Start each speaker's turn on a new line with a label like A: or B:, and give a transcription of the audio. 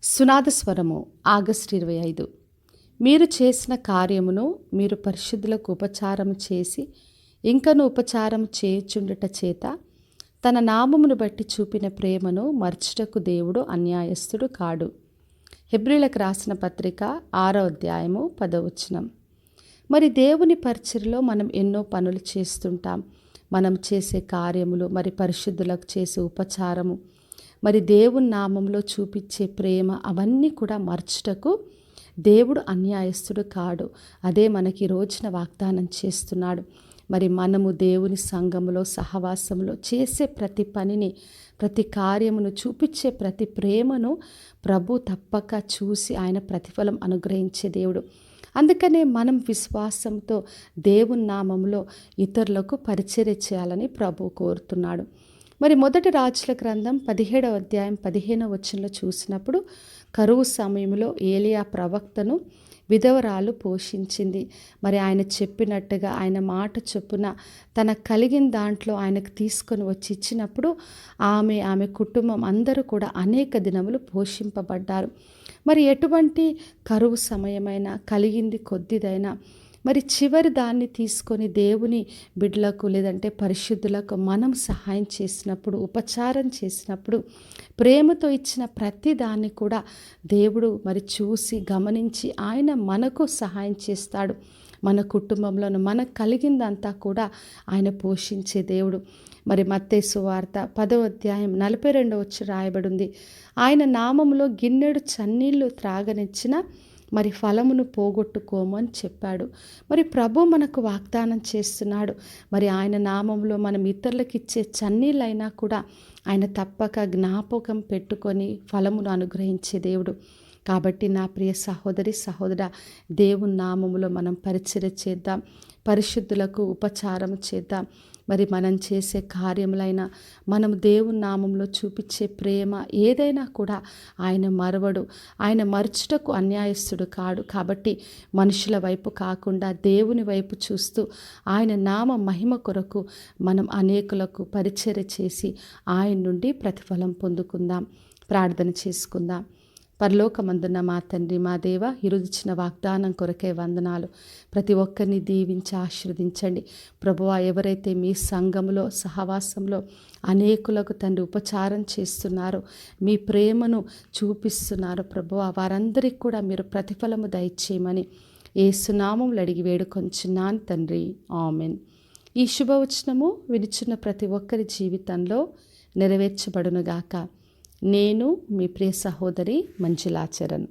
A: సునాద స్వరము ఆగస్టు 25. మీరు చేసిన కార్యమును మీరు పరిశుద్ధులకు ఉపచారము చేసి ఇంకను ఉపచారం చేయుచుండుట చేత తన నామమును బట్టి చూపిన ప్రేమను మర్చుటకు దేవుడు అన్యాయస్తుడు కాడు. హెబ్రీలకు రాసిన పత్రిక 6వ అధ్యాయము 10వ వచనం. మరి దేవుని పరిచర్యలో మనం ఎన్నో పనులు చేస్తుంటాం. మనం చేసే కార్యములు, మరి పరిశుద్ధులకు చేసే ఉపచారము, మరి దేవుని నామంలో చూపించే ప్రేమ, అవన్నీ కూడా మర్చుటకు దేవుడు అన్యాయస్తుడు కాడు. అదే మనకి రోజున వాగ్దానం చేస్తున్నాడు. మరి మనము దేవుని సంఘములో, సహవాసంలో చేసే ప్రతి పనిని, ప్రతి కార్యమును, చూపించే ప్రతి ప్రేమను ప్రభు తప్పక చూసి ఆయన ప్రతిఫలం అనుగ్రహించే దేవుడు. అందుకనే మనం విశ్వాసంతో దేవుని నామంలో ఇతరులకు పరిచర్య చేయాలని ప్రభు కోరుతున్నాడు. మరి మొదటి రాజుల గ్రంథం 17వ అధ్యాయం 15వ వచనంలో చూసినప్పుడు, కరువు సమయంలో ఏలియా ప్రవక్తను విధవరాలు పోషించింది. మరి ఆయన చెప్పినట్టుగా, ఆయన మాట చొప్పున తన కలిగిన దాంట్లో ఆయనకు తీసుకొని వచ్చి ఇచ్చినప్పుడు ఆమె కుటుంబం అందరూ కూడా అనేక దినములు పోషింపబడ్డారు. మరి ఎటువంటి కరువు సమయమైనా, కలిగింది కొద్దిదైనా, మరి చివరి దాన్ని తీసుకొని దేవుని బిడ్డలకు, లేదంటే పరిశుద్ధులకు మనం సహాయం చేసినప్పుడు, ఉపచారం చేసినప్పుడు, ప్రేమతో ఇచ్చిన ప్రతి దాన్ని కూడా దేవుడు మరి చూసి గమనించి ఆయన మనకు సహాయం చేస్తాడు. మన కుటుంబంలోనూ మనకు కలిగిందంతా కూడా ఆయన పోషించే దేవుడు. మరి మత్తయి సువార్త 10వ అధ్యాయం 42వ వచనం రాయబడింది, ఆయన నామములో గిన్నెడు చన్నీళ్లు త్రాగనిచ్చిన మరి ఫలమును పోగొట్టుకోము అని చెప్పాడు. మరి ప్రభు మనకు వాగ్దానం చేస్తున్నాడు. మరి ఆయన నామంలో మనం ఇతరులకు ఇచ్చే చన్నీళ్ళైనా కూడా ఆయన తప్పక జ్ఞాపకం పెట్టుకొని ఫలమును అనుగ్రహించే దేవుడు. కాబట్టి నా ప్రియ సహోదరి, సహోదర, దేవుని నామములో మనం పరిచర్య చేద్దాం, పరిశుద్ధులకు ఉపచారం చేద్దాం. మరి మనం చేసే కార్యములైనా, మనం దేవుని నామంలో చూపించే ప్రేమ ఏదైనా కూడా ఆయన మరవడు. ఆయన మర్చుటకు అన్యాయస్తుడు కాడు. కాబట్టి మనుషుల వైపు కాకుండా దేవుని వైపు చూస్తూ ఆయన నామ మహిమ కొరకు మనం అనేకులకు పరిచర్య చేసి ఆయన నుండి ప్రతిఫలం పొందుకుందాం. ప్రార్థన చేసుకుందాం. పరలోకమందున్న మా తండ్రి, మా దేవ, ఈరోజుచ్చిన వాగ్దానం కొరకే వందనాలు. ప్రతి ఒక్కరిని దీవించి ఆశీర్వదించండి ప్రభువా. ఎవరైతే మీ సంఘములో, సహవాసంలో అనేకులకు తండ్రి ఉపచారం చేస్తున్నారో, మీ ప్రేమను చూపిస్తున్నారో ప్రభువా, వారందరికీ కూడా మీరు ప్రతిఫలము దయచేయమని యేసు నామములో అడిగి వేడుకొంచున్నాను తండ్రి, ఆమెన్. ఈ శుభవచనము వినిచున్న ప్రతి ఒక్కరి జీవితంలో నెరవేర్చబడునుగాక. నేను మీ ప్రియ సహోదరి మంజులాచరణ్.